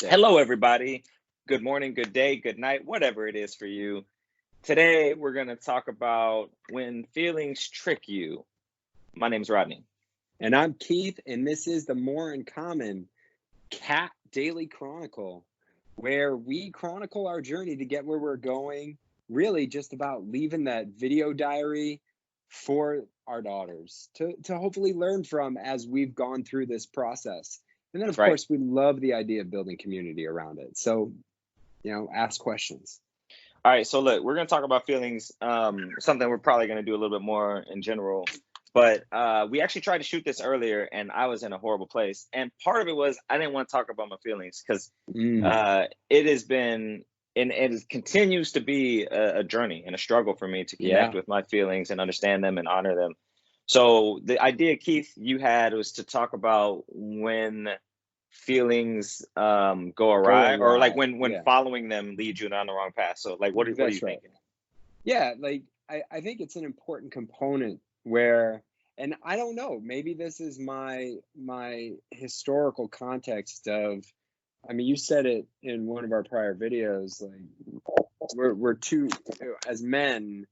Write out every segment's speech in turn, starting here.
Yeah. Hello, everybody. Good morning, good day, good night, whatever it is for you. Today, we're going to talk about when feelings trick you. My name's Rodney. And I'm Keith, and this is the More in Common Cat Daily Chronicle, where we chronicle our journey to get where we're going, really just about leaving that video diary for our daughters to hopefully learn from as we've gone through this process. And then, of Right. course, we love the idea of building community around it. So, ask questions. All right. So, look, we're going to talk about feelings, something we're probably going to do a little bit more in general. But we actually tried to shoot this earlier, and I was in a horrible place. And part of it was I didn't want to talk about my feelings because Mm, it has been and it continues to be a journey and a struggle for me to connect yeah. with my feelings and understand them and honor them. So the idea, Keith, you had was to talk about when feelings go Go awry, or like awry. when Yeah, following them lead you down the wrong path. So like what are you that's right. thinking? Yeah, like I think it's an important component where, and I don't know, maybe this is my historical context of, I mean, you said it in one of our prior videos, like we're too, as men,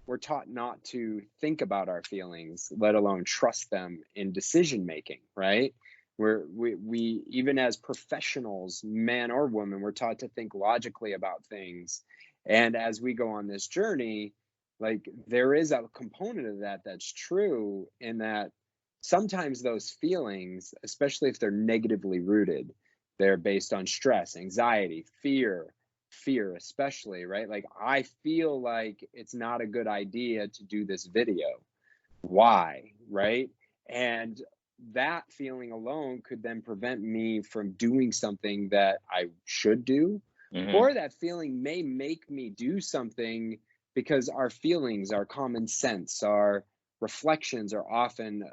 we're taught not to think about our feelings, let alone trust them in decision making, right? We even as professionals, man or woman, we're taught to think logically about things. And as we go on this journey, like there is a component of that that's true in that sometimes those feelings, especially if they're negatively rooted, they're based on stress, anxiety, fear especially, right? Like I feel like it's not a good idea to do this video. Why, right? And that feeling alone could then prevent me from doing something that I should do, Hmm. or that feeling may make me do something because our feelings, our common sense, our reflections are often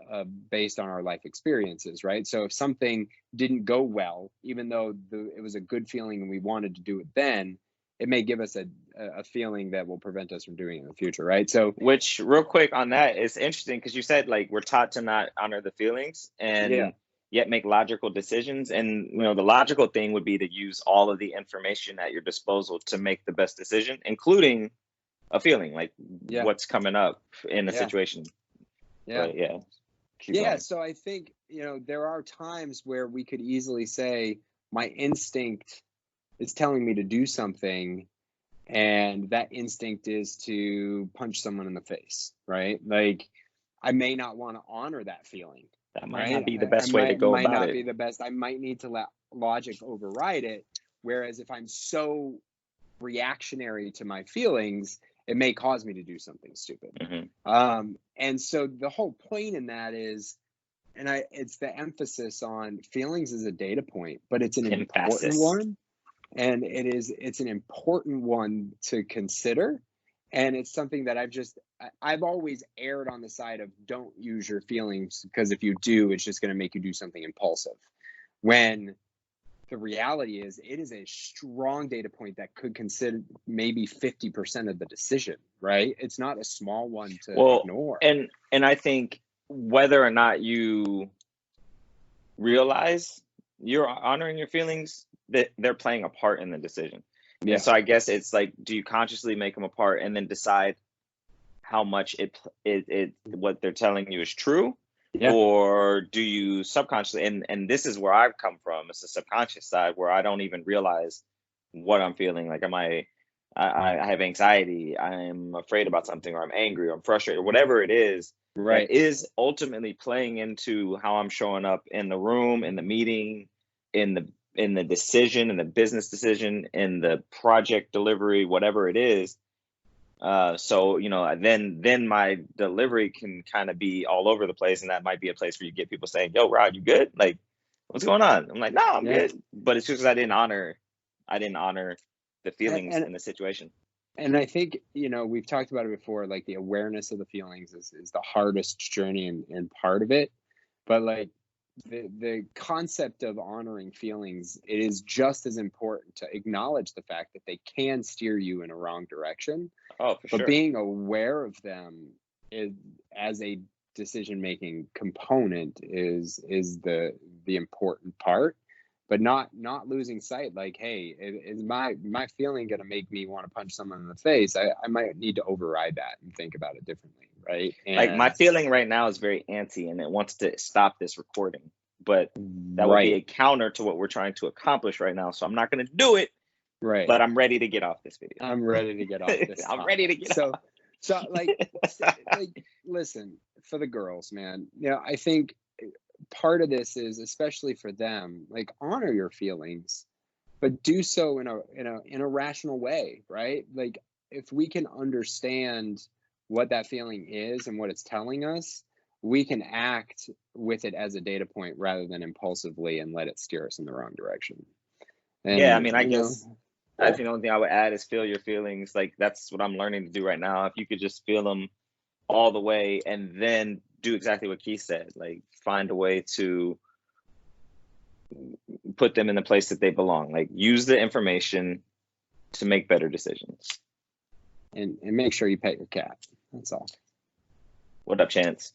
based on our life experiences, right? So if something didn't go well, even though it was a good feeling and we wanted to do it then, it may give us a feeling that will prevent us from doing it in the future, right? So Which, real quick on that, is interesting because you said like we're taught to not honor the feelings yeah, and yet make logical decisions. And the logical thing would be to use all of the information at your disposal to make the best decision, including a feeling like yeah, what's coming up in a yeah, situation. yeah. But yeah, keep Yeah, going. so I think, there are times where we could easily say my instinct is telling me to do something, and that instinct is to punch someone in the face, right? Like I may not want to honor that feeling, That might right? not be the I best way to might go might about not it. be the best. I might need to let logic override it. Whereas if I'm so reactionary to my feelings, it may cause me to do something stupid. Hmm. And so the whole point in that is, it's the emphasis on feelings as a data point, but it's an important Emphasis. one, and it's an important one to consider. And it's something that I've always erred on the side of don't use your feelings, because if you do, it's just going to make you do something impulsive, when the reality is it is a strong data point that could consider maybe 50% of the decision, right? It's not a small one to Well, ignore. and I think whether or not you realize you're honoring your feelings, that they're playing a part in the decision. And Yeah, so I guess it's like, do you consciously make them a part and then decide how much it what they're telling you is true, yeah, or do you subconsciously, and this is where I've come from, it's the subconscious side where I don't even realize what I'm feeling. Like, I have anxiety, I'm afraid about something, or I'm angry, or I'm frustrated, or whatever it is that right. is ultimately playing into how I'm showing up in the room, in the meeting, in the decision, in the business decision, in the project delivery, whatever it is. So then my delivery can kind of be all over the place, and that might be a place where you get people saying, "Yo, Rod, you good? Like, what's going on?" I'm like, "No, I'm Yeah. good," but it's just 'cause I didn't honor the feelings And in the situation. and I think, we've talked about it before, like the awareness of the feelings is the hardest journey, and part of it. But like the concept of honoring feelings, it is just as important to acknowledge the fact that they can steer you in a wrong direction. Oh, for But sure. being aware of them is, as a decision making component, is the important part. but not losing sight. Like, hey, is my feeling going to make me want to punch someone in the face? I might need to override that and think about it differently, right? Like my And feeling right now is very antsy and it wants to stop this recording, but that would be a right, counter to what we're trying to accomplish right now. So I'm not going to do it, right. but I'm ready to get off this video. I'm ready to get off this. I'm ready to get off. So like, listen, for the girls, man. You know, I think part of this is, especially for them, like, honor your feelings, but do so in a rational way, right? Like, if we can understand what that feeling is and what it's telling us, we can act with it as a data point rather than impulsively and let it steer us in the wrong direction. Yeah, I And mean, I guess I think the only thing I would add is feel your feelings. Like that's what I'm learning to do right now. If you could just feel them all the way and then do exactly what Keith said, like find a way to put them in the place that they belong. Like use the information to make better decisions. and make sure you pet your cat. That's all. What up, Chance?